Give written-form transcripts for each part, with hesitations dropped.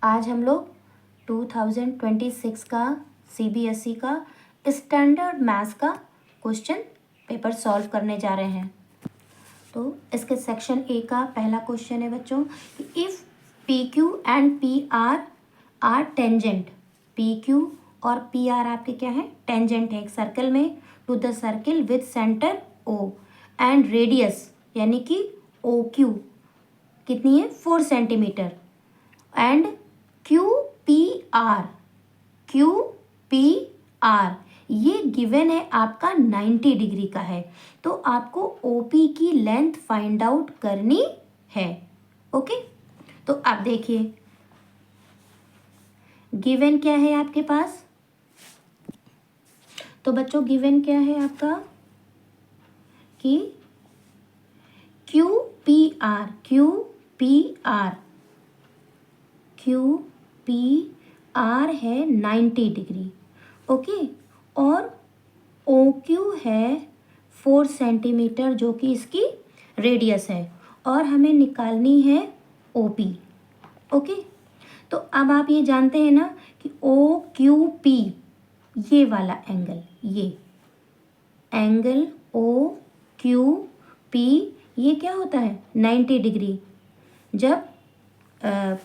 आज हम लोग 2026 का CBSE का स्टैंडर्ड मैथ्स का क्वेश्चन पेपर सॉल्व करने जा रहे हैं। तो इसके सेक्शन ए का पहला क्वेश्चन है बच्चों कि if PQ and PR are tangent, PQ और PR आपके क्या है, टेंजेंट है एक सर्कल में to the circle with centre O and radius यानी कि OQ कितनी है 4 सेंटीमीटर एंड QPR ये गिवन है आपका 90 डिग्री का है। तो आपको OP की लेंथ फाइंड आउट करनी है। ओके, तो आप देखिए गिवन क्या है आपके पास। तो बच्चों गिवन क्या है आपका कि QPR है 90 डिग्री, ओके, और OQ है 4 सेंटीमीटर जो कि इसकी रेडियस है और हमें निकालनी है OP। ओके, तो अब आप ये जानते हैं ना कि OQP ये वाला एंगल, ये एंगल OQP ये क्या होता है 90 डिग्री। जब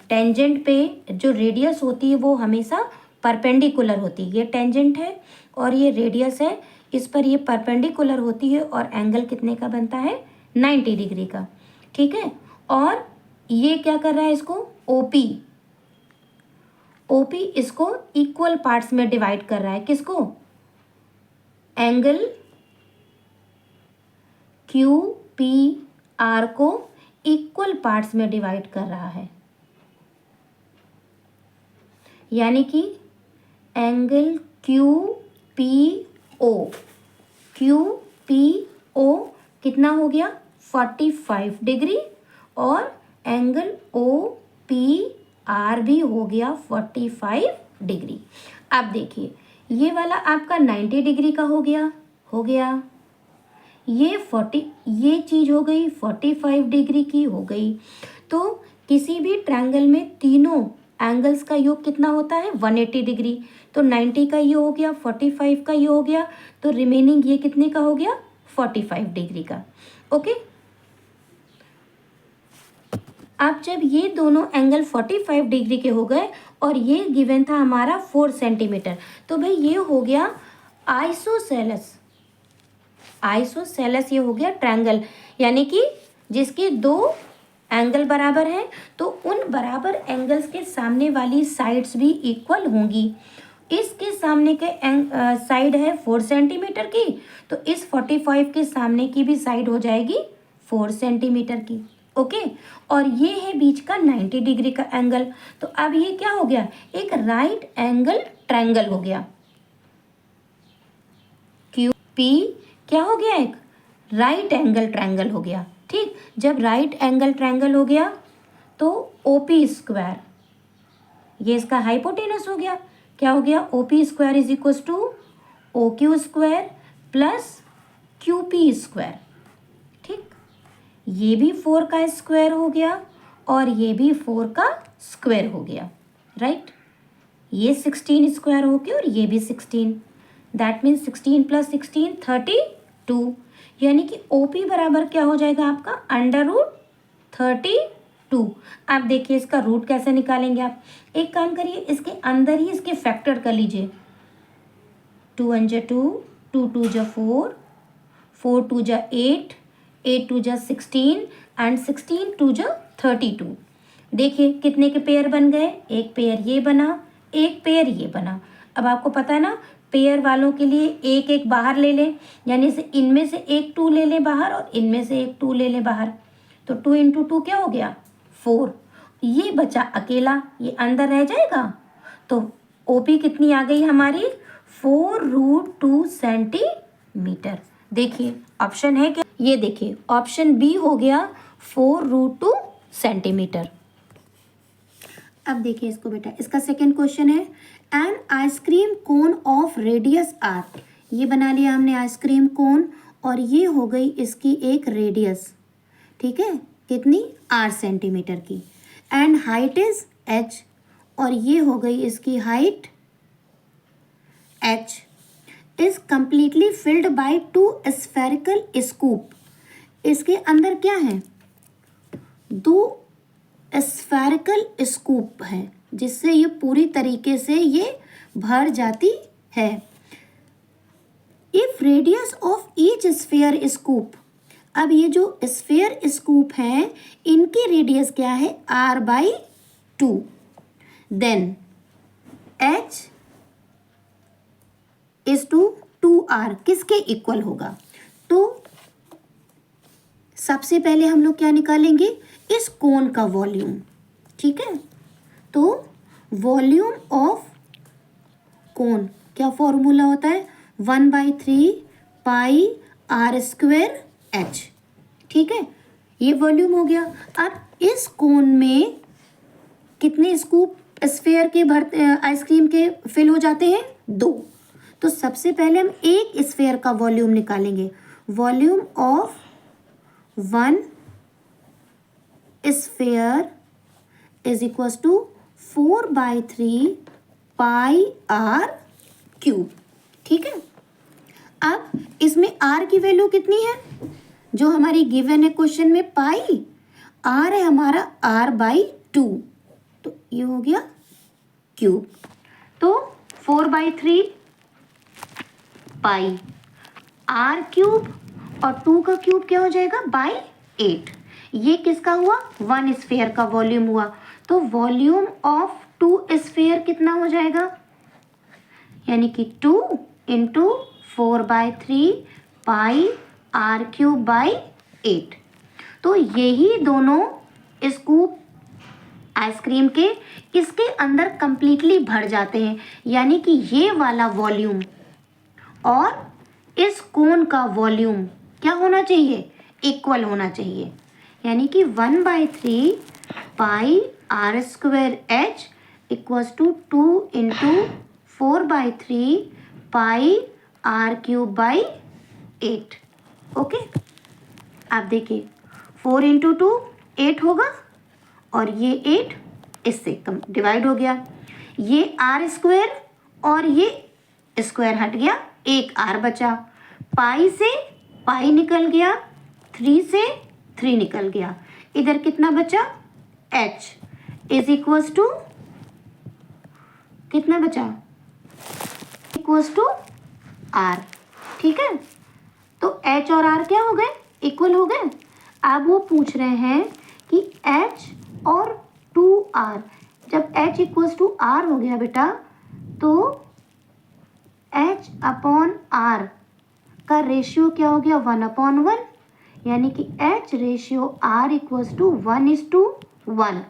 टेंजेंट पे जो रेडियस होती है वो हमेशा परपेंडिकुलर होती है। ये टेंजेंट है और ये रेडियस है, इस पर ये परपेंडिकुलर होती है और एंगल कितने का बनता है 90 डिग्री का। ठीक है, और ये क्या कर रहा है इसको OP इसको इक्वल पार्ट्स में डिवाइड कर रहा है। किसको, एंगल QPR को इक्वल पार्ट्स में डिवाइड कर रहा है, यानी कि एंगल QPO कितना हो गया 45 डिग्री और एंगल OPR भी हो गया 45 डिग्री। अब देखिए ये वाला आपका 90 डिग्री का हो गया ये चीज़ हो गई 45 डिग्री की हो गई। तो किसी भी ट्रायंगल में तीनों एंगल्स का योग कितना होता है 180 डिग्री। तो 90 का ये हो गया, 45 का ये हो गया, तो रिमेनिंग ये कितने का हो गया 45 डिग्री का। ओके, अब जब ये दोनों एंगल 45 डिग्री के हो गए और ये गिवन था हमारा 4 सेंटीमीटर, तो भाई ये हो गया आइसोसेलेस ये हो गया ट्रायंगल, यानी कि जिसके दो एंगल बराबर हैं तो उन बराबर एंगल्स के सामने वाली साइड्स भी इक्वल होंगी। इसके सामने के साइड है 4 सेंटीमीटर की, तो इस 45 के सामने की भी साइड हो जाएगी 4 सेंटीमीटर की। ओके, और ये है बीच का 90 डिग्री का एंगल। तो अब ये क्या हो गया, एक राइट एंगल ट्रायंगल हो गया। QP क्या हो गया, एक राइट एंगल ट्रायंगल हो गया। ठीक, जब राइट एंगल ट्रायंगल हो गया तो OP स्क्वायर, ये इसका हाइपोटेनस हो गया। क्या हो गया, OP square is equal to OQ square plus QP square. ठीक, ये भी 4 का स्क्वायर हो गया और ये भी 4 का स्क्वायर हो गया, राइट। ये 16 स्क्वायर हो गया और ये भी 16, दैट मीन्स 16 प्लस 16 32, यानी कि OP बराबर क्या हो जाएगा आपका √32। आप देखिए इसका रूट कैसे निकालेंगे आप, एक काम करिए इसके अंदर ही इसके फैक्टर कर लीजिए। 2 1 जा 2, 2 2 जा 4, 4 2 जा 8, 8 2 जा 16 एंड 16 2 जा 32। देखिए कितने के पेयर बन गए, एक पेयर ये बना, एक पेयर ये बना। अब आपको पता है ना पेयर वालों के लिए एक एक बाहर ले लें, यानी से इनमें से एक 2 ले लें बाहर और इनमें से एक 2 ले लें बाहर। तो 2 × 2 क्या हो गया 4, ये बचा अकेला, ये अंदर रह जाएगा। तो OP कितनी आ गई हमारी 4√2 सेंटीमीटर। देखिए ऑप्शन है क्या, ये देखिए ऑप्शन बी हो गया 4√2 सेंटीमीटर। अब देखिए इसको बेटा, इसका सेकेंड क्वेश्चन है an ice cream cone of radius R, ये बना लिया हमने आइसक्रीम कोन और ये हो गई इसकी एक रेडियस, ठीक है, कितनी R सेंटीमीटर की, एंड हाइट इज H और ये हो गई इसकी height h, is completely filled by 2 spherical scoop. इसके अंदर क्या है? 2 स्फेरिकल स्कूप है, जिससे ये पूरी तरीके से ये भर जाती है। If radius of each sphere scoop, अब ये जो स्फीयर स्कूप है इनकी रेडियस क्या है? r/2। Then h is to 2r किसके इक्वल होगा? तो सबसे पहले हम लोग क्या निकालेंगे? इस कोन का वॉल्यूम। ठीक है, तो वॉल्यूम ऑफ कोन क्या फॉर्मूला होता है? 1/3 पाई r² h। ठीक है, ये वॉल्यूम हो गया। अब इस कोन में कितने स्कूप स्फीयर के आइसक्रीम के फिल हो जाते हैं? 2। तो सबसे पहले हम एक स्फीयर का वॉल्यूम निकालेंगे। Volume of 1 sphere is equal to 4/3 pi r³। ठीक है, अब इसमें r की वैल्यू कितनी है? जो हमारी गिवन है क्वेश्चन में पाई, r है हमारा r/2, तो ये हो गया क्यूब। तो 4/3 पाई r³ और 2 का क्यूब क्या हो जाएगा? /8। ये किसका हुआ? 1 स्फीयर का वॉल्यूम हुआ। तो वॉल्यूम ऑफ 2 स्फीयर कितना हो जाएगा? यानी कि 2 × 4/3 पाई r³/8। तो यही दोनों स्कूप आइसक्रीम के इसके अंदर कंप्लीटली भर जाते हैं। यानी कि ये वाला वॉल्यूम और इस कोन का वॉल्यूम क्या होना चाहिए? इक्वल होना चाहिए। यानी कि 1/3 pi r² h equals to 2 × 4/3 pi r³/8। Okay, आप देखिए 4 × 2 8 होगा और ये 8 इससे कम डिवाइड हो गया। ये r² और ये स्क्वायर हट गया, एक r बचा। पाई से पाई निकल गया, 3 से 3 निकल गया। इधर कितना बचा? h इज इक्वल्स टू कितना बचा? Equals to r। ठीक है, तो h और r क्या हो गए? इक्वल हो गए। अब वो पूछ रहे हैं कि h और 2r, जब h इक्वल्स टू r हो गया बेटा, तो h/r का रेशियो क्या हो गया? 1/1। यानी कि h ratio r equals to 1:1।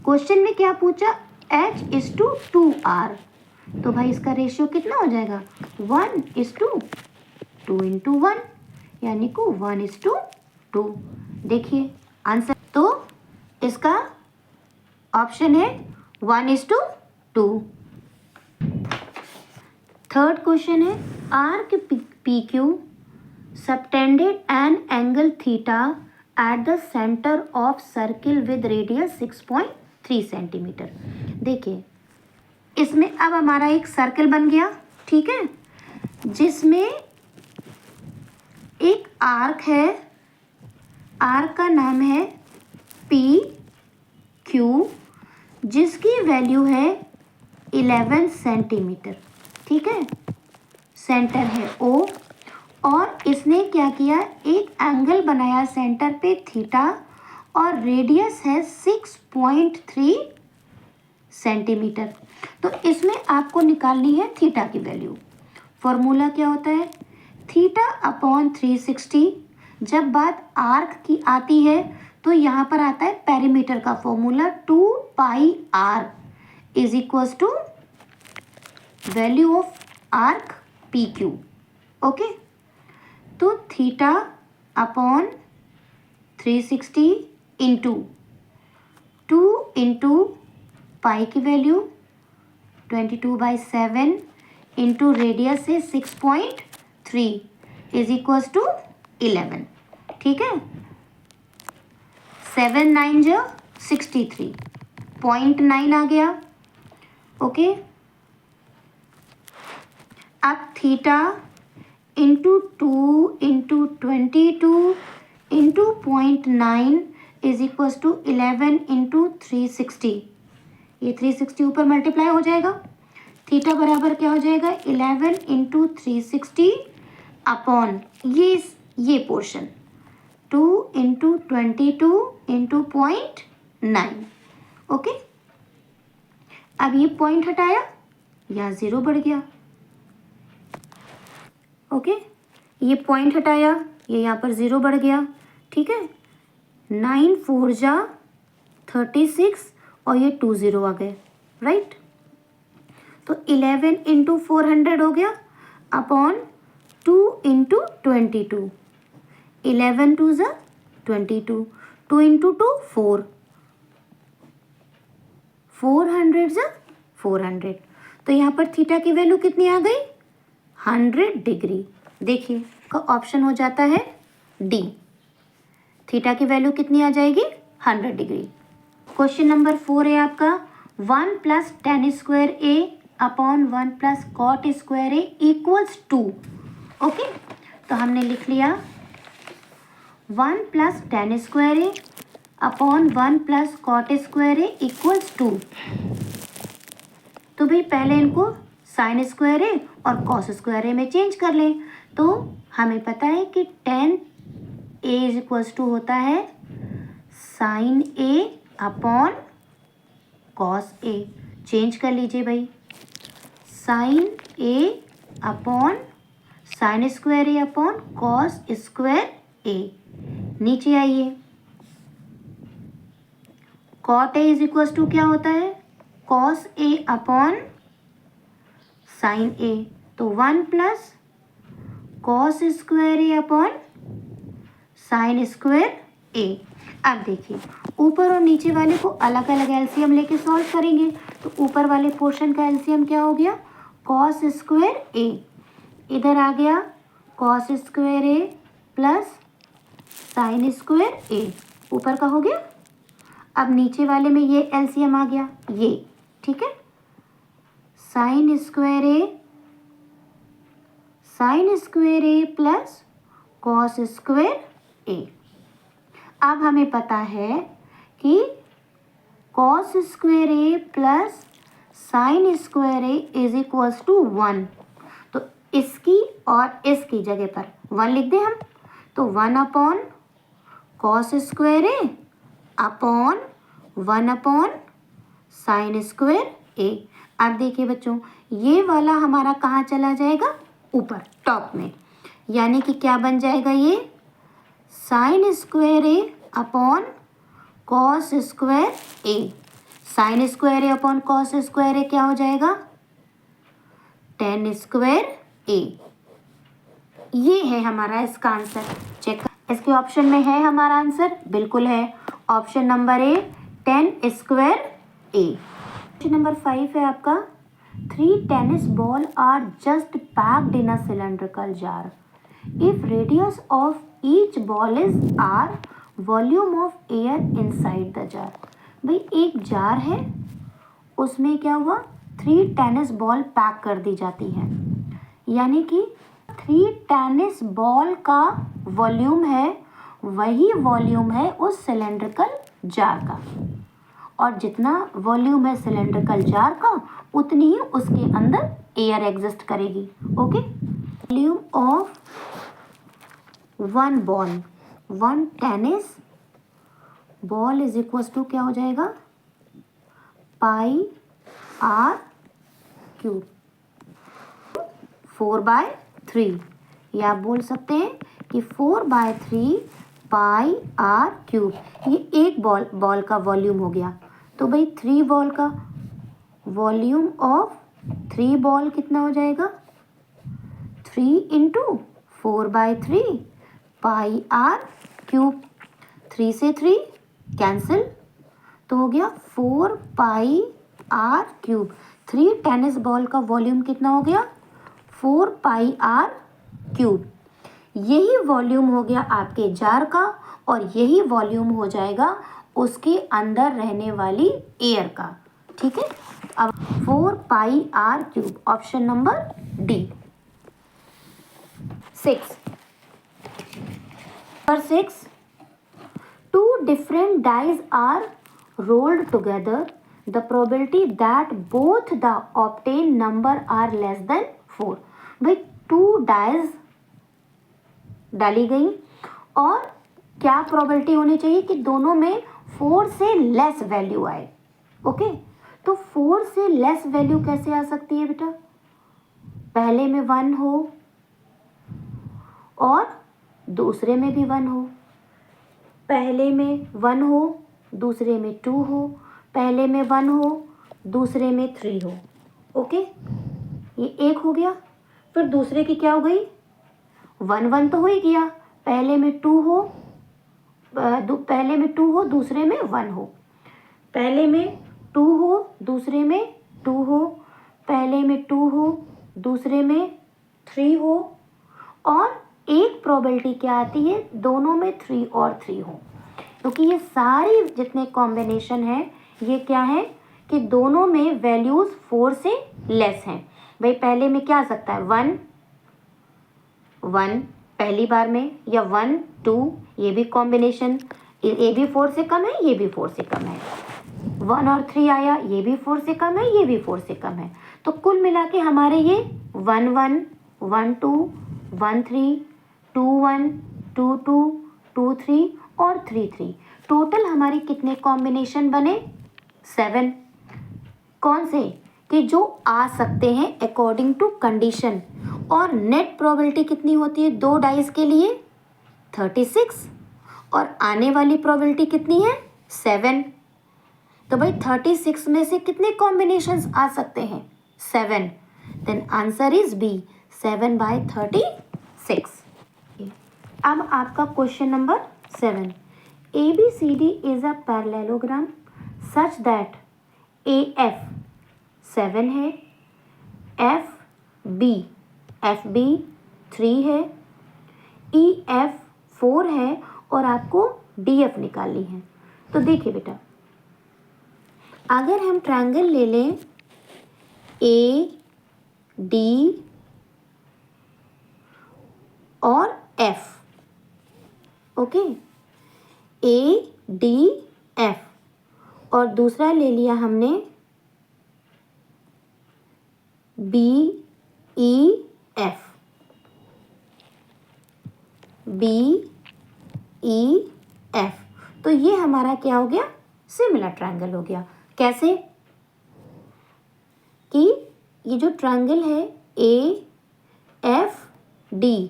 Question में क्या पूछा? h इज टू 2r, तो भाई इसका रेशियो कितना हो जाएगा? 1:2 × 1, यानी कि 1:2। देखिए आंसर, तो इसका ऑप्शन है 1:2। थर्ड क्वेश्चन है, arc PQ subtended an angle theta at the center of circle with radius 6.3 centimetre. देखिए इसमें अब हमारा एक सर्कल बन गया। ठीक है, जिसमें एक आर्क है, आर्क का नाम है PQ, जिसकी वैल्यू है 11 सेंटीमीटर। ठीक है, सेंटर है O और इसने क्या किया? एक एंगल बनाया सेंटर पे थीटा और रेडियस है 6.3 सेंटीमीटर। तो इसमें आपको निकालनी है थीटा की वैल्यू। फॉर्मूला क्या होता है? θ/360। जब बात आर्क की आती है तो यहाँ पर आता है पेरीमीटर का formula 2πr is equals to value of arc PQ। Okay, तो θ/360 इंटू 2 इंटू पाई की वैल्यू 22/7 इंटू रेडियस है 6.3 इज इक्वल्स टू 11। ठीक है, 7 9 जो 63, 0.9 आ गया। ओके। अब theta into 2 into 22 into 0.9 is equal to 11 into 360। ये 360 ऊपर मल्टीप्लाई हो जाएगा। थीटा बराबर क्या हो जाएगा? 11 इंटू 360 अपॉन ये पोर्शन 2 इंटू 22 इंटू 0.9। ओके। अब ये पॉइंट हटाया, यहाँ 0 बढ़ गया। ओके, ये पॉइंट हटाया, ये यहाँ पर 0 बढ़ गया। ठीक है, 9 4 जा 36 और ये 2 0 आ गए, राइट। तो 11 इंटू 400 हो गया अपॉन 2 इंटू 22। 11 2 जा 22, 2 इंटू 2 4, 400 जा 400। तो यहाँ पर थीटा की वैल्यू कितनी आ गई? 100 डिग्री। देखिए का ऑप्शन हो जाता है डी। थीटा की वैल्यू कितनी आ जाएगी? 100 डिग्री। क्वेश्चन नंबर 4 है आपका 1 plus tan square A upon 1 plus cot square A equals 2। Okay, तो हमने लिख लिया 1 plus tan square A upon 1 plus cot square A equals 2। तो भाई पहले इनको साइन स्क्वायर ए और कॉस स्क्वायर ए में चेंज कर लें। तो हमें पता है कि tan A is equals to होता है sine A upon cos A. Change कर लीजिए भाई, sine A upon sine square A upon cos square A. नीचे आइए, cot A is equals to क्या होता है? Cos A upon sine A. तो 1 plus cos square A upon sine square A. अब देखिए ऊपर और नीचे वाले को अलग अलग एलसीएम लेके सॉल्व करेंगे। तो ऊपर वाले पोर्शन का एलसीएम क्या हो गया? कॉस स्क्वायर ए। इधर आ गया cos square A plus sine square ए। ऊपर का हो गया। अब नीचे वाले में ये एलसीएम आ गया, ये। ठीक है, sine square A plus cos square A. अब हमें पता है कि cos square A plus sine square A is equals to 1। तो इसकी और इसकी जगह पर 1 लिख दें हम। तो 1 upon cos square A upon 1 upon sine square A. अब देखिए बच्चों, ये वाला हमारा कहाँ चला जाएगा? ऊपर टॉप में। यानी कि क्या बन जाएगा? ये sign square A upon cos square A. Sign square A upon cos square ए क्या हो जाएगा? tan स्क्वायर ए। ये है हमारा इसका आंसर। चेक, इसके ऑप्शन में है हमारा आंसर? बिल्कुल है, option number A tan square A. Question number 5 है आपका 3 tennis ball are just packed in a cylindrical jar. If radius of each ball is R, volume of air inside the jar. भाई एक jar है, उसमें क्या हुआ? 3 tennis ball pack कर दी जाती हैं। यानी कि 3 टेनिस बॉल का वॉल्यूम है, वही वॉल्यूम है उस सिलेंड्रिकल जार का। और जितना वॉल्यूम है सिलेंड्रिकल जार का, उतनी ही उसके अंदर एयर एग्जिस्ट करेगी। Okay, volume of 1 ball, 1 tennis ball is equal to क्या हो जाएगा? Pi R cube 4/3। या आप बोल सकते हैं कि 4/3 पाई आर क्यूब। ये एक बॉल का वॉल्यूम हो गया। तो भाई 3 बॉल का वॉल्यूम ऑफ 3 बॉल कितना हो जाएगा? 3 इंटू 4/3 पाई आर क्यूब। 3 से 3 कैंसिल, तो हो गया 4 पाई आर क्यूब। 3 टेनिस बॉल का वॉल्यूम कितना हो गया? 4 पाई आर क्यूब। यही वॉल्यूम हो गया आपके जार का, और यही वॉल्यूम हो जाएगा उसके अंदर रहने वाली एयर का। ठीक है, अब 4πr³ option number D. 6 number 6, two different dice are rolled together, the probability that both the obtained number are less than 4। भाई 2 डाइज डाली गई और क्या प्रोबेबिलिटी होनी चाहिए कि दोनों में 4 से लेस वैल्यू आए। ओके, तो 4 से लेस वैल्यू कैसे आ सकती है बेटा? पहले में 1 हो और दूसरे में भी 1 हो, पहले में 1 हो दूसरे में 2 हो, पहले में 1 हो दूसरे में 3 हो। ओके, ये एक हो गया। फिर दूसरे की क्या हो गई? 1 1 तो हो ही गया, पहले में 2 हो, पहले में 2 हो दूसरे में 1 हो, पहले में 2 हो दूसरे में 2 हो, पहले में 2 हो दूसरे में 3 हो, और एक प्रोबेबिलिटी क्या आती है? दोनों में 3 और 3 हो। क्योंकि ये सारी जितने कॉम्बिनेशन है ये क्या है कि दोनों में वैल्यूज 4 से लेस हैं। भाई पहले में क्या आ सकता है? 1 1 पहली बार में, या 1 2, ये भी कॉम्बिनेशन, ये भी 4 से कम है, ये भी 4 से कम है। 1 और 3 आया, ये भी 4 से कम है, ये भी 4 से कम है। तो कुल मिला के हमारे ये 1 1 1 2 1 3 2 1 2 2 2 3 और 3 3, टोटल हमारी कितने कॉम्बिनेशन बने? 7। कौन से? कि जो आ सकते हैं अकॉर्डिंग टू कंडीशन। और नेट प्रोबेबिलिटी कितनी होती है 2 डाइस के लिए? 36। और आने वाली प्रोबेबिलिटी कितनी है? 7। तो भाई 36 में से कितने कॉम्बिनेशंस आ सकते हैं? 7। Then answer is B, 7/36। अब आपका question number 7, ABCD is a parallelogram such that AF 7 है, FB 3 है, EF 4 है, और आपको DF निकालनी है। तो देखिए बेटा, अगर हम ट्रायंगल ले लें AD और F, ओके, ADF, और दूसरा ले लिया हमने BEF, तो ये हमारा क्या हो गया? सिमिलर ट्रायंगल हो गया। कैसे? कि ये जो ट्रायंगल है AFD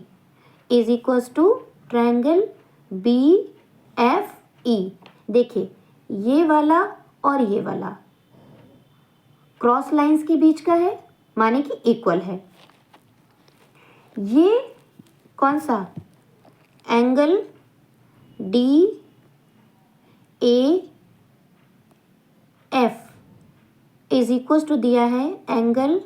is equals to triangle BFE। देखिए ये वाला और ये वाला क्रॉस लाइंस के बीच का है, माने कि इक्वल है। ये कौन सा? Angle DAF is equals to दिया है एंगल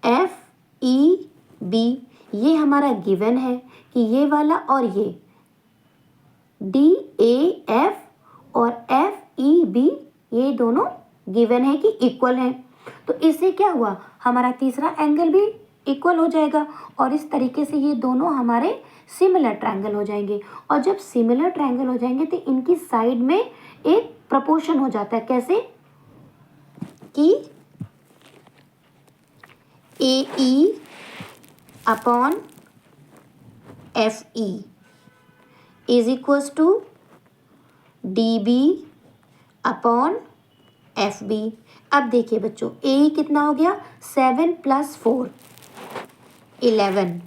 FEB। ये हमारा गिवन है कि ये वाला और ये DAF और FEB ये दोनों गिवन है कि इक्वल है। तो इससे क्या हुआ? हमारा तीसरा एंगल भी इक्वल हो जाएगा, और इस तरीके से ये दोनों हमारे सिमिलर ट्रायंगल हो जाएंगे। और जब सिमिलर ट्रायंगल हो जाएंगे तो इनकी साइड में एक प्रपोर्शन हो जाता है। कैसे? कि AE upon FE is equals to DB upon FB। अब देखिए बच्चों, AE कितना हो गया? 7 + 4 11,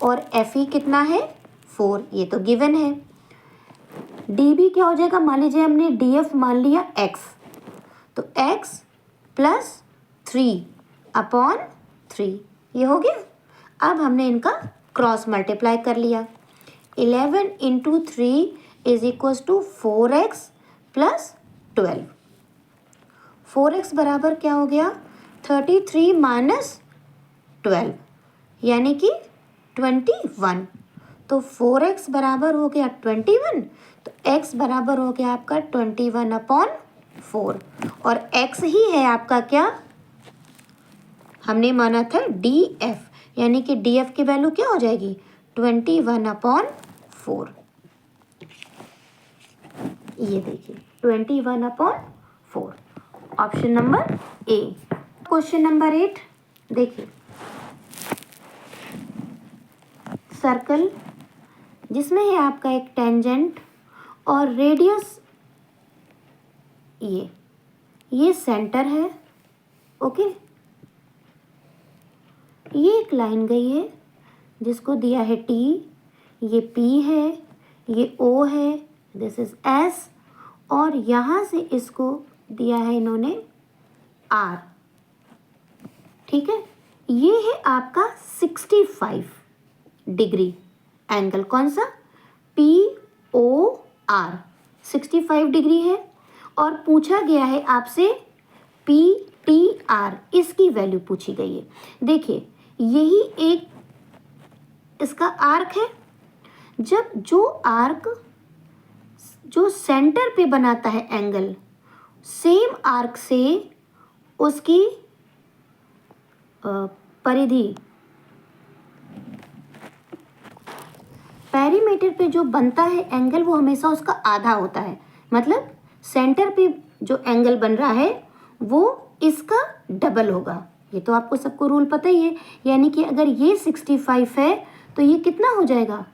और FE कितना है? 4, ये तो गिवन है। DB क्या हो जाएगा? मान लीजिए हमने DF मान लिया X, तो X + 3 अपॉन 3, ये हो गया। अब हमने इनका क्रॉस मल्टीप्लाई कर लिया। 11 × 3 is equals to 4x + 12। 4x बराबर क्या हो गया? 33 - 12 यानी कि 21। तो 4x बराबर हो गया 21, तो x बराबर हो गया आपका 21/12। 4 और x ही है आपका क्या, हमने माना था DF, यानी कि DF की वैल्यू क्या हो जाएगी 21/4। ये देखिए 21/4, ऑप्शन नंबर ए। क्वेश्चन नंबर 8 देखिए, सर्कल जिसमें है आपका एक टेंजेंट और रेडियस, ये सेंटर है। ओके, ये एक लाइन गई है जिसको दिया है T, ये P है, ये O है, दिस इज S, और यहाँ से इसको दिया है इन्होंने R। ठीक है, ये है आपका 65 डिग्री एंगल, कौन सा POR 65 डिग्री है, और पूछा गया है आपसे PTR, इसकी वैल्यू पूछी गई है। देखिए यही एक इसका आर्क है, जब जो आर्क जो सेंटर पे बनाता है एंगल, सेम आर्क से उसकी परिधि पेरीमीटर पे जो बनता है एंगल, वो हमेशा उसका आधा होता है। मतलब सेंटर पे जो एंगल बन रहा है वो इसका डबल होगा। ये तो आपको सबको रूल पता ही है, यानी कि अगर ये 65 है तो ये कितना हो जाएगा,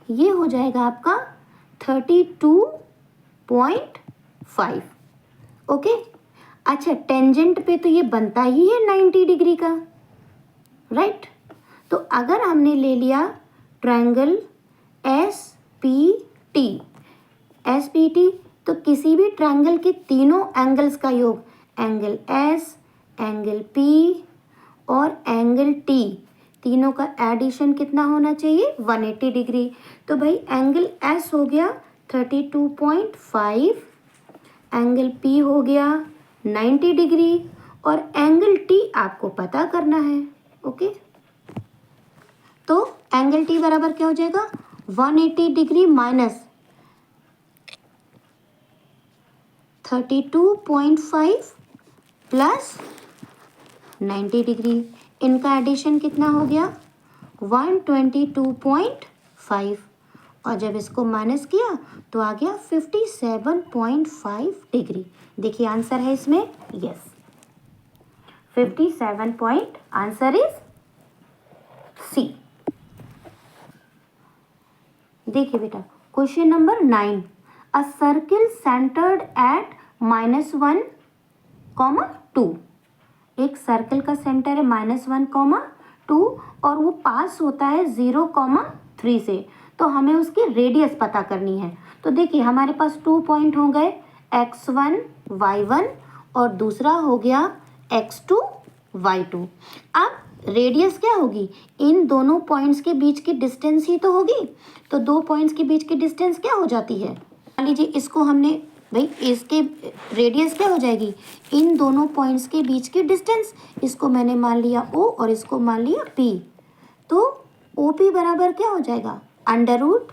ये हो जाएगा आपका 32.5। ओके, अच्छा टेंजेंट पे तो ये बनता ही है 90 डिग्री का, राइट। तो अगर हमने ले लिया ट्रायंगल SPT, तो किसी भी ट्रायंगल के तीनों एंगल्स का योग, एंगल S, एंगल P और एंगल T, तीनों का एडिशन कितना होना चाहिए 180 डिग्री। तो भाई एंगल S हो गया 32.5, एंगल P हो गया 90 डिग्री, और एंगल T आपको पता करना है। ओके, तो एंगल T बराबर क्या हो जाएगा 180 डिग्री माइनस 32.5 प्लस 90 डिग्री, इनका एडिशन कितना हो गया 122.5, और जब इसको माइनस किया तो आ गया 57.5 डिग्री। देखिए आंसर है इसमें यस 57 आंसर इज सी। देखिए बेटा question number 9, a circle centred at -1,2, एक सर्कल का सेंटर है -1,2 और वो पास होता है 0,3 से, तो हमें उसकी रेडियस पता करनी है। तो देखिए हमारे पास 2 पॉइंट हो गए x1 y1 और दूसरा हो गया x2 y2। अब रेडियस क्या होगी, इन दोनों पॉइंट्स के बीच की डिस्टेंस ही तो होगी, तो दो पॉइंट्स के बीच की डिस्टेंस क्या हो जाती है, मान लीजिए इसको हमने, भाई इसके रेडियस क्या हो जाएगी, इन दोनों पॉइंट्स के बीच की डिस्टेंस, इसको मैंने मान लिया O और इसको मान लिया P, तो OP बराबर क्या हो जाएगा अंडर रूट,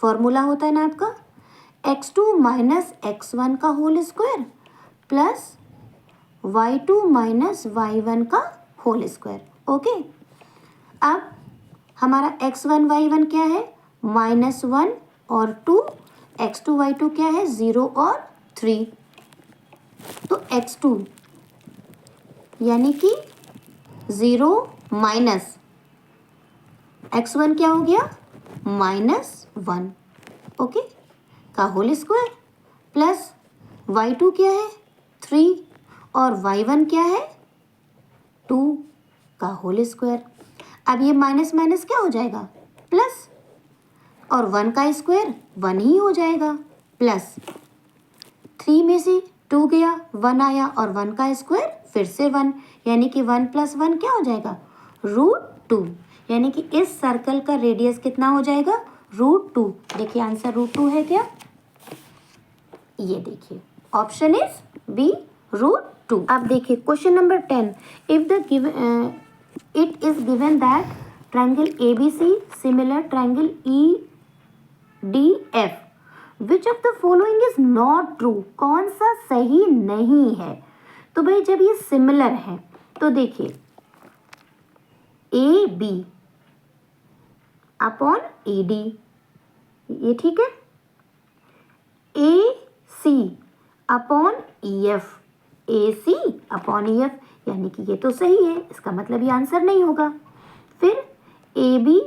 फॉर्मूला होता है ना आपका x2 माइनस x1 का whole square plus y2 minus y1 का होल स्क्वायर। ओके, अब हमारा x1 y1 क्या है -1 और 2, x2 y2 क्या है 0 और 3, तो x2 यानी कि 0 माइनस x1 क्या हो गया -1, ओके, का होल स्क्वायर प्लस y2 क्या है 3 और y1 क्या है 2 का होल स्क्वायर। अब ये माइनस माइनस क्या हो जाएगा प्लस, और 1 का स्क्वायर 1 ही हो जाएगा, प्लस 3 में से 2 गया 1 आया और 1 का स्क्वायर फिर से 1, यानी कि 1 + 1 क्या हो जाएगा √2, यानी कि इस सर्कल का रेडियस कितना हो जाएगा √2। देखिए आंसर √2 है क्या, ये देखिए ऑप्शन इज बी √2। अब देखिए question number 10, if the given it is given that triangle ABC similar triangle EDF which of the following is not true, कौन सा सही नहीं है। तो भाई जब ये सिमिलर है तो देखिए A B upon A D, ये ठीक है। A C upon E F, A C upon E F, यानी कि ये तो सही है, इसका मतलब ये आंसर नहीं होगा। फिर ए बी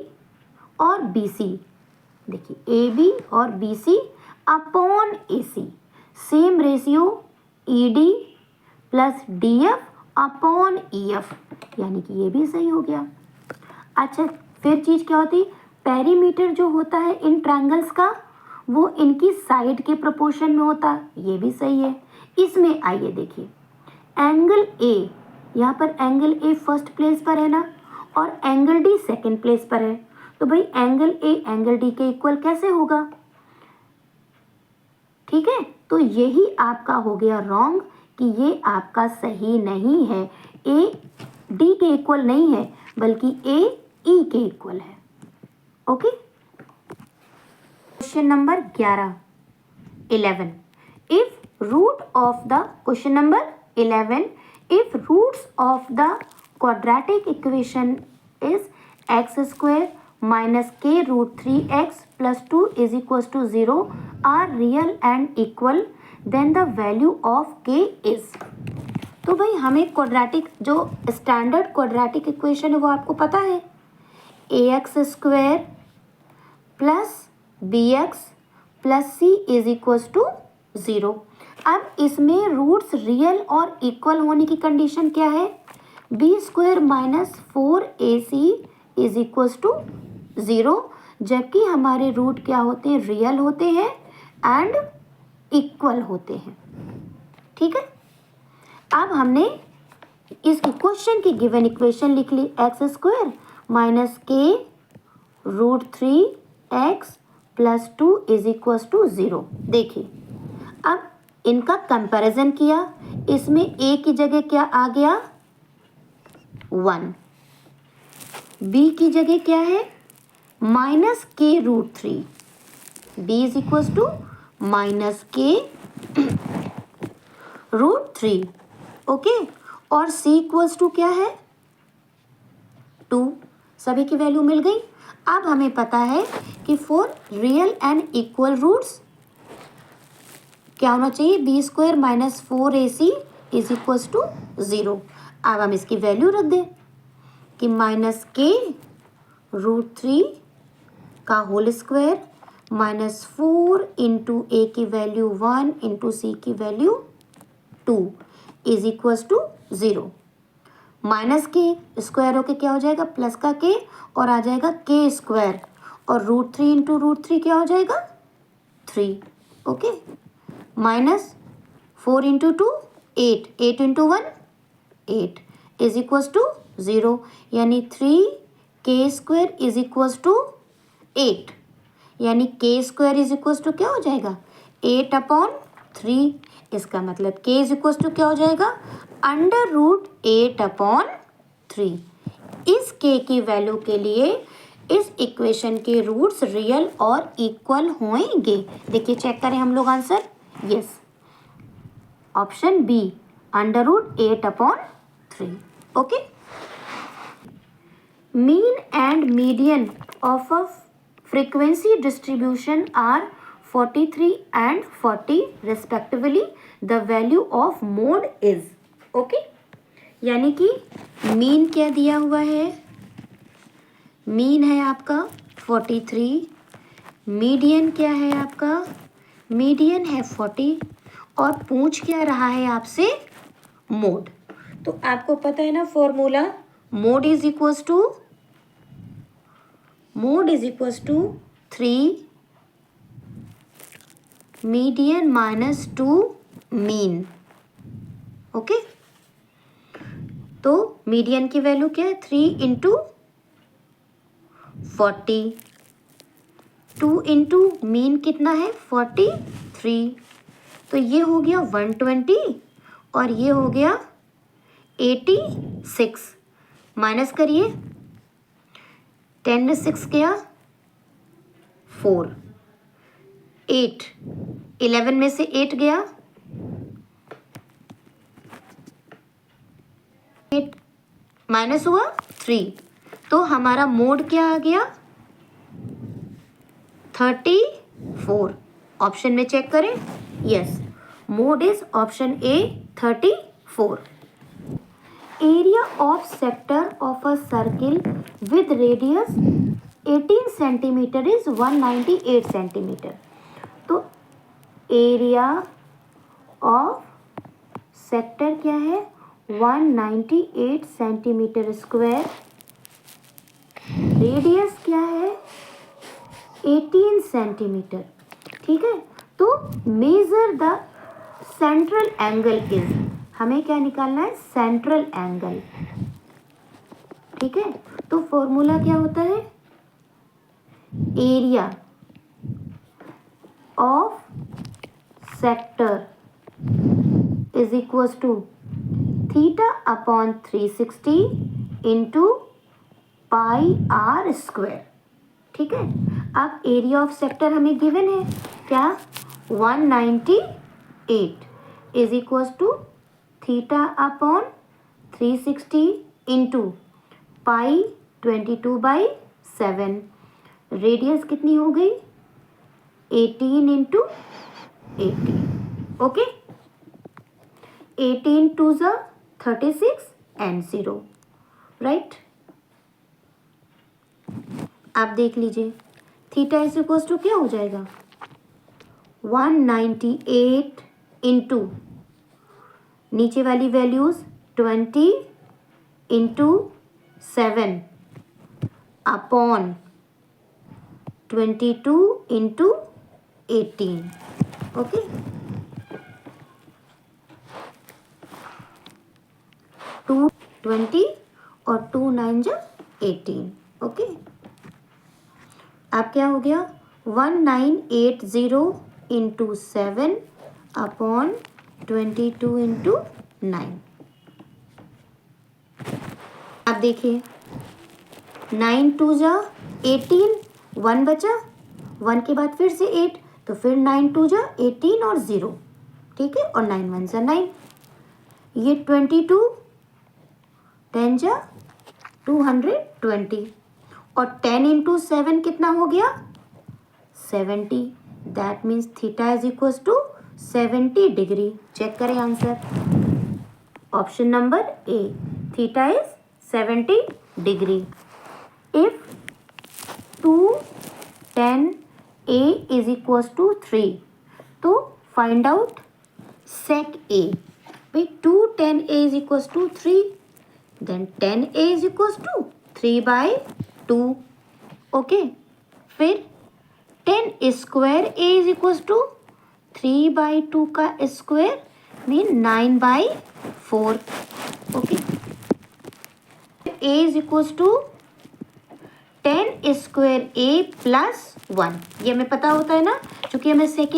और बी सी, देखिए ए बी और B C upon A C, same ratio E D plus D F upon E F, यानी कि ये भी सही हो गया। अच्छा, फिर चीज़ क्या होती, पेरीमीटर जो होता है इन ट्रायंगल्स का वो इनकी साइड के प्रोपोर्शन में होता है, ये भी सही है। इसमें आइए देखिए, एंगल ए, यहाँ पर एंगल ए फर्स्ट प्लेस पर है ना, और एंगल डी सेकंड प्लेस पर है, तो भाई एंगल ए एंगल डी के इक्वल कैसे होगा, ठीक है। तो यही आपका हो गया रॉन्ग, कि ये आपका सही नहीं है, ए डी के इक्वल नहीं है बल्कि ए ई के इक्वल है। Okay, question number 11, if root of the, question number 11, if roots of the quadratic equation is x square minus k root 3x plus 2 is equals to 0 are real and equal, then the value of k is। तो भाई हमें quadratic, जो standard quadratic equation है वो आपको पता है, ax square plus bx plus C is equals to 0। अब इसमें रूट्स रियल और इक्वल होने की कंडीशन क्या है, B square minus 4ac is equals to 0, जबकि हमारे रूट क्या होते हैं, रियल होते हैं एंड इक्वल होते हैं, ठीक है। अब हमने इस क्वेश्चन की गिवन इक्वेशन लिख ली, X square minus K root 3x plus 2 is equals to 0। देखिए अब इनका कंपैरिजन किया, इसमें a की जगह क्या आ गया 1, b की जगह क्या है minus K root 3, b is equals to minus K root 3, okay, और c इक्वल्स टू क्या है 2, सभी की वैल्यू मिल गई। अब हमें पता है कि for real and equal roots क्या होना चाहिए, B square minus 4ac is equals to 0। अब हम इसकी वैल्यू रख दें कि माइनस के रूट 3 का whole square minus 4 into A की वैल्यू 1 इंटू सी की value 2 is equals to 0। Minus K square होके क्या हो जाएगा, प्लस का के, और आ जाएगा के स्क्वायर, और रूट 3 इंटू रूट 3 क्या हो जाएगा 3, okay, minus 4 into 2 8, 8 into 1 8 is equals to 0, यानी 3 के स्क्वायर इज इक्वल्स टू 8, यानी के स्क्वायर इज इक्वल्स टू क्या हो जाएगा 8 अपॉन 3, इसका मतलब के इज इक्वल्स टू क्या हो जाएगा अंडर रूट 8 अपॉन 3। इस के की वैल्यू के लिए इस इक्वेशन के रूट्स रियल और इक्वल होंगे। देखिए चेक करें हम लोग answer, yes, option B under root 8 upon 3, okay. Mean and median of a frequency distribution are 43 and 40 respectively, the value of mode is, okay, यानी कि मीन क्या दिया हुआ है, मीन है आपका 43, मीडियन क्या है आपका, मीडियन है 40, और पूछ क्या रहा है आपसे मोड। तो आपको पता है ना formula, mode is equals to 3 median minus 2 mean, okay. तो मीडियन की वैल्यू क्या है 3 इंटू 40, 2 इंटू मीन कितना है 43, तो ये हो गया 120 और ये हो गया 86, माइनस करिए 10 में 6 गया 4, 8, 11 में से 8 गया, 8 माइनस हुआ 3, तो हमारा मोड क्या आ गया 34। ऑप्शन में चेक करें, yes, mode is option A 34। Area of sector of a circle with radius 18 centimetre is 198 centimetre. तो एरिया ऑफ सेक्टर क्या है 198 सेंटीमीटर स्क्वायर, रेडियस क्या है 18 सेंटीमीटर। ठीक है, तो measure the central angle is, हमें क्या निकालना है सेंट्रल एंगल। ठीक है, तो फॉर्मूला क्या होता है area of sector is equals to theta upon 360 into pi R square. ठीक है, अब एरिया ऑफ सेक्टर हमें गिवन है क्या 198 is equals to theta upon 360 into pi 22/7, radius कितनी हो गई 18 इंटू 18। ओके, 18 2 ज़ा 36 एंड 0, राइट। आप देख लीजिए थीटा इज इक्वल्स टू क्या हो जाएगा 198 इंटू नीचे वाली values 20 into 7 upon 22 into 18। Okay, 220 और 2 9 जा 18। ओके, अब क्या हो गया 1980 इंटू 7 अपॉन 22 इंटू 9। अब देखिए 9 2 जा 18, 1 बचा, 1 के बाद फिर से 8, तो फिर 9 2 जा 18 और 0। ठीक है, और 9 1 जा 9, ये 22, 10 जा 220 और 10 इंटू 7 कितना हो गया 70। That means theta is equals to 70 degree. Check करें answer, option number A, theta is 70 degree. If 210 a is equals to 3, तो फाइंड आउट सेक ए। भाई 210 a is equals to 3, then 10a is equals to 3/2। Okay, फिर 10 square a is equals to 3/2 का square mean 9/4। Okay, a is equals to 10 square a plus 1, ये हमें पता होता है ना, क्योंकि हमें सेक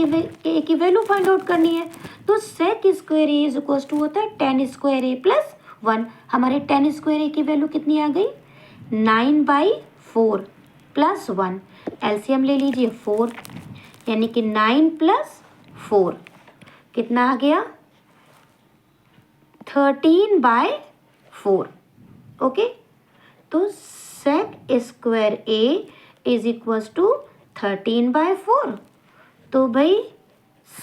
ए की वैल्यू फाइंड आउट करनी है। तो sec square A is equals to होता है 10 स्क्वायर ए प्लस 1। हमारे 10 स्क्वायर ए की वैल्यू कितनी आ गई 9/4 प्लस 1, एलसीएम ले लीजिए 4, यानी कि 9 प्लस 4 कितना आ गया 13/4। ओके, तो sec square A is equals to 13/4। तो भाई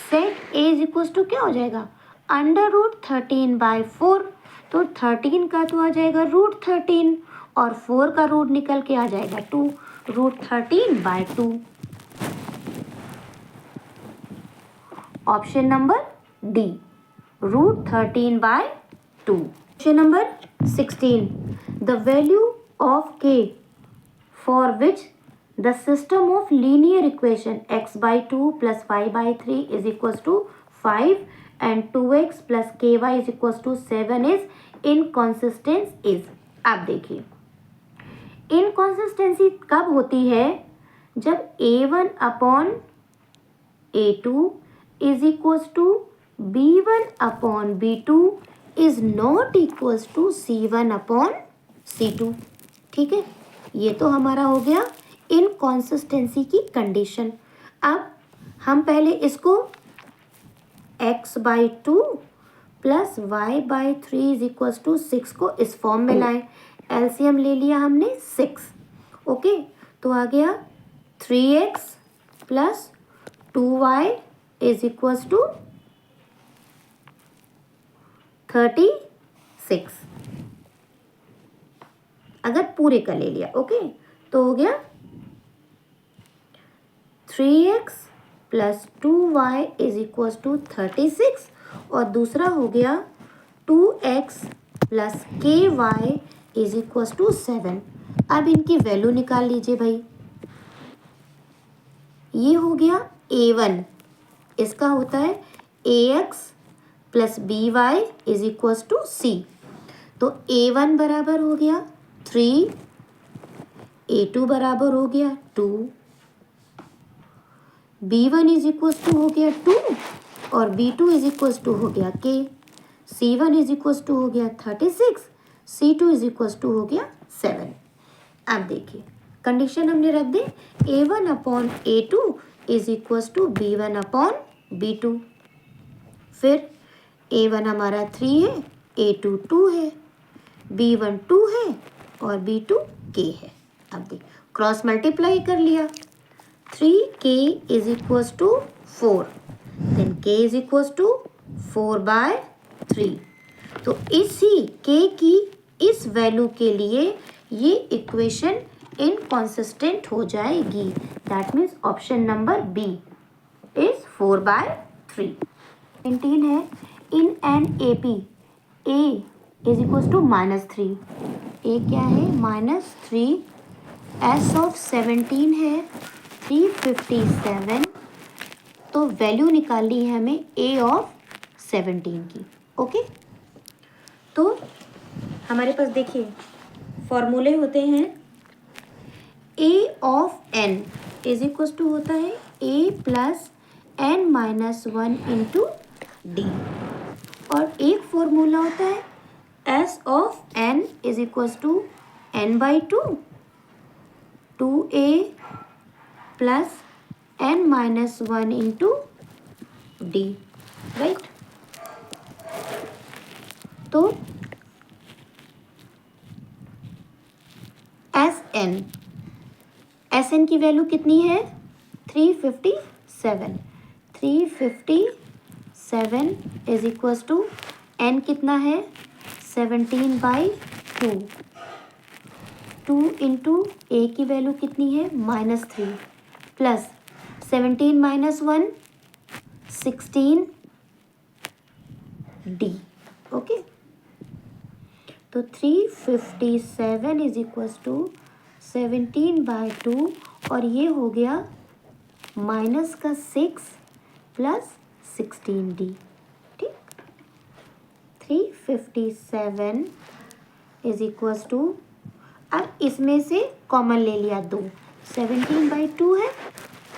sec A is equals to क्या हो जाएगा √13/4। तो 13 का तो आ जाएगा √13 और 4 का रूट निकल के आ जाएगा 2, √13/2। Option number D, √13/2। Question number 16, the value of K for which the system of linear equation x/2 + y/3 is equals to 5 and 2x + ky is equals to 7 is inconsistent is. आप देखिए inconsistency कब होती है जब a1 upon a2 is equals to b1 upon b2 is not equals to c1 upon c2। ठीक है, ये तो हमारा हो गया इनकॉन्सिस्टेंसी की कंडीशन। अब हम पहले इसको x/2 plus y/3 is equals to 6 को इस फॉर्म में लाए। एलसीएम ले लिया हमने 6। ओके, तो आ गया 3x plus 2y is equals to 36। अगर पूरे का ले लिया, ओके, तो हो गया 3x plus 2y is equals to 36 और दूसरा हो गया 2x plus ky is equals to 7। अब इनकी वैल्यू निकाल लीजिए भाई। ये हो गया a1, इसका होता है ax plus by is equals to c। तो a1 बराबर हो गया 3, a2 बराबर हो गया 2, b1 इज इक्वल्स टू हो गया 2 और b2 इज इक्वल्स टू हो गया k, c1 is equals to हो गया 36, c2 इज इक्वल्स टू हो गया 7। अब देखिए कंडीशन हमने रख दी a1 upon a2 is equals to b1 upon b2। फिर a1 हमारा 3 है, a2 2 है, b1 2 है और b2 k है। अब देख क्रॉस मल्टीप्लाई कर लिया, 3k is equals to 4, then k is equals to 4/3। तो इसी k की इस वैल्यू के लिए ये इक्वेशन इनकॉन्सिस्टेंट हो जाएगी। That means option number B is 4/3। 19 है, in an A P a is equals to -3। A क्या है? -3। एस ऑफ 17 है 357। तो वैल्यू निकालनी है हमें ए ऑफ 17 की। ओके, तो हमारे पास देखिए फॉर्मूले होते हैं A of N is equal to होता है A plus N minus 1 into D, और एक फॉर्मूला होता है S of N is equal to n/2 2a plus n minus 1 into D, right. तो एस एन की वैल्यू कितनी है? 357। 357 इज इक्वल्स टू एन कितना है? 17/2। 2 इंटू ए की वैल्यू कितनी है? -3 प्लस 17 माइनस 1 16 डी। ओके, तो 357 इज इक्वल्स टू 17/2 और ये हो गया माइनस का 6 प्लस 16d। ठीक, 357 इज इक्वल्स टू, अब इसमें से कॉमन ले लिया 2, 17/2 है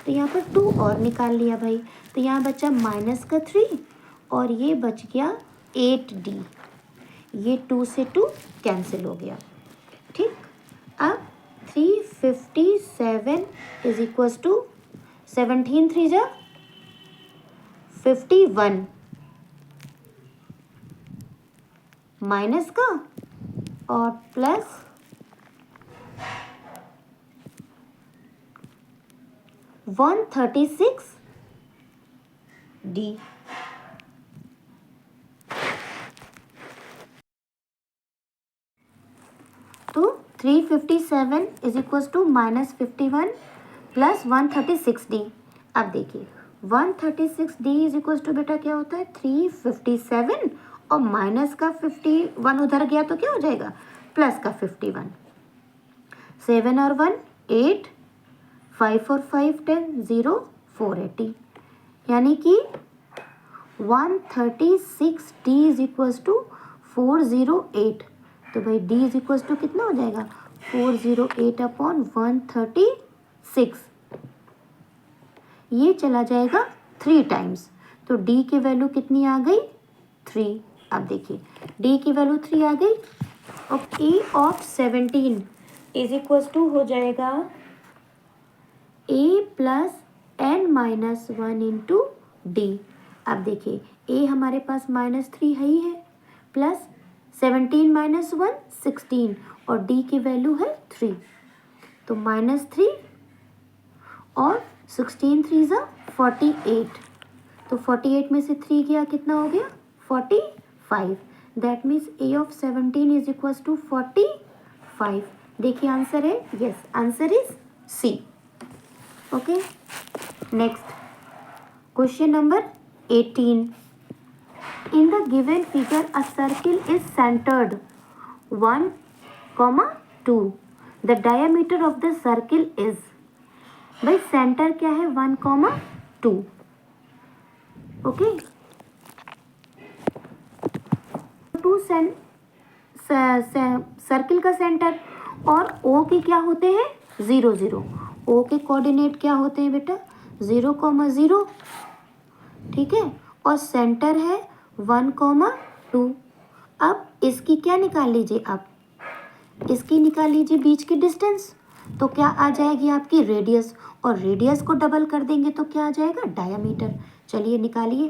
तो यहाँ पर 2 और निकाल लिया भाई, तो यहाँ बचा माइनस का 3 और ये बच गया 8d। ये 2 से 2 कैंसिल हो गया। ठीक, अब 357 इज इक्वल्स टू 17 3 जा 51 माइनस का और प्लस 136 डी। तो 357 is equals to -51 plus 136d। अब देखिए 136d इज इक्वल्स टू बेटा क्या होता है? 357 और माइनस का 51 उधर गया तो क्या हो जाएगा? प्लस का 51। 7 और 1 8, 5 और 5 10, 0 480, यानी कि 136d इज इक्वल्स टू 408। तो भाई d इज इक्वल्स टू कितना हो जाएगा? 408 अपॉन 136। ये चला जाएगा 3 टाइम्स, तो d की वैल्यू कितनी आ गई? 3। अब देखिए d की वैल्यू 3 आ गई और e of 17 is equals to हो जाएगा a plus n minus 1 into D. अब देखिए a हमारे पास -3 है ही है, प्लस 17 माइनस 1 16 और d की वैल्यू है 3, तो -3 और 16 3 ज़ा 48, तो 48 में से 3 गया कितना हो गया 45। That means a of 17 is equal to 45। देखिए आंसर है, yes answer is C. Okay, next question number 18। In the given figure, a circle is centered 1, 2. The diameter of the circle is, भाई सेंटर क्या है 1, 2। Okay, 2 circle का centre और O के क्या होते हैं 0 0। O के कोऑर्डिनेट क्या होते हैं बेटा 0, 0, ठीक है, और सेंटर है 1, 2। अब इसकी क्या निकाल लीजिए, आप इसकी निकाल लीजिए बीच की डिस्टेंस, तो क्या आ जाएगी आपकी रेडियस, और रेडियस को डबल कर देंगे तो क्या आ जाएगा डायामीटर। चलिए निकालिए,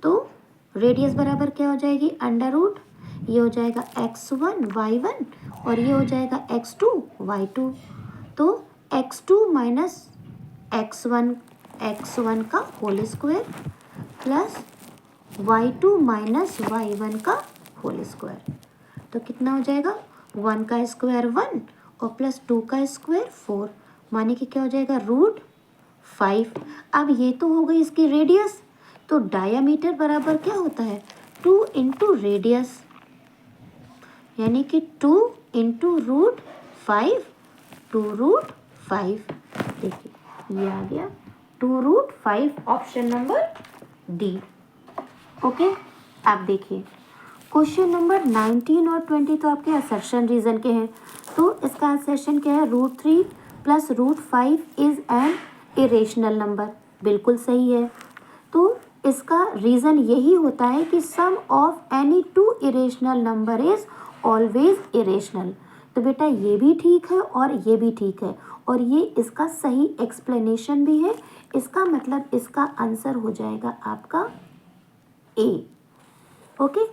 तो रेडियस बराबर क्या हो जाएगी √, ये हो जाएगा x1 y1 और ये हो जाएगा x2 y2, तो x2 माइनस x1 का whole square plus y2 minus y1 का होल स्क्वायर, तो कितना हो जाएगा 1 का स्क्वायर 1 और प्लस 2 का स्क्वायर 4, माने कि क्या हो जाएगा √5। अब ये तो हो गई इसकी रेडियस, तो डायामीटर बराबर क्या होता है 2 इंटू रेडियस, यानी कि 2 इंटू √5, 2√5। देखिए ये आ गया 2√5, ऑप्शन नंबर डी। ओके, अब देखिए क्वेश्चन नंबर 19 और 20 तो आपके असर्शन रीजन के हैं, तो इसका असर्शन क्या है √3 plus √5 is an irrational number, बिल्कुल सही है। तो इसका रीज़न यही होता है कि sum of any 2 irrational number is always irrational, तो बेटा ये भी ठीक है और ये भी ठीक है, और ये इसका सही एक्सप्लेनेशन भी है, इसका मतलब इसका आंसर हो जाएगा आपका ए। ओके,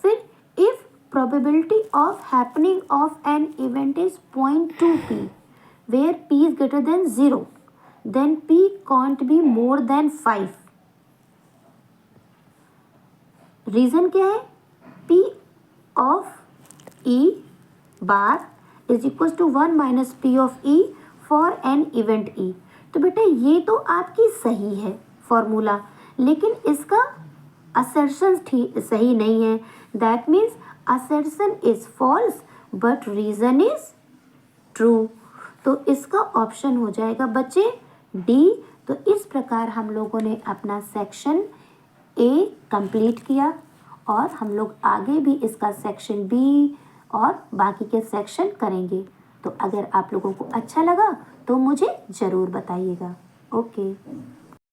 फिर if probability of happening of an event is 0.2p where p is greater than 0, then p can't be more than 5। Reason क्या है p of e bar is equal to 1 minus p of e for an event e। तो बेटा ये तो आपकी सही है formula, लेकिन इसका असर्शन सही नहीं है, that means assertion is false but reason is true, तो इसका ऑप्शन हो जाएगा बच्चे डी। तो इस प्रकार हम लोगों ने अपना सेक्शन ए कंप्लीट किया, और हम लोग आगे भी इसका सेक्शन बी और बाकी के सेक्शन करेंगे। तो अगर आप लोगों को अच्छा लगा तो मुझे ज़रूर बताइएगा। ओके।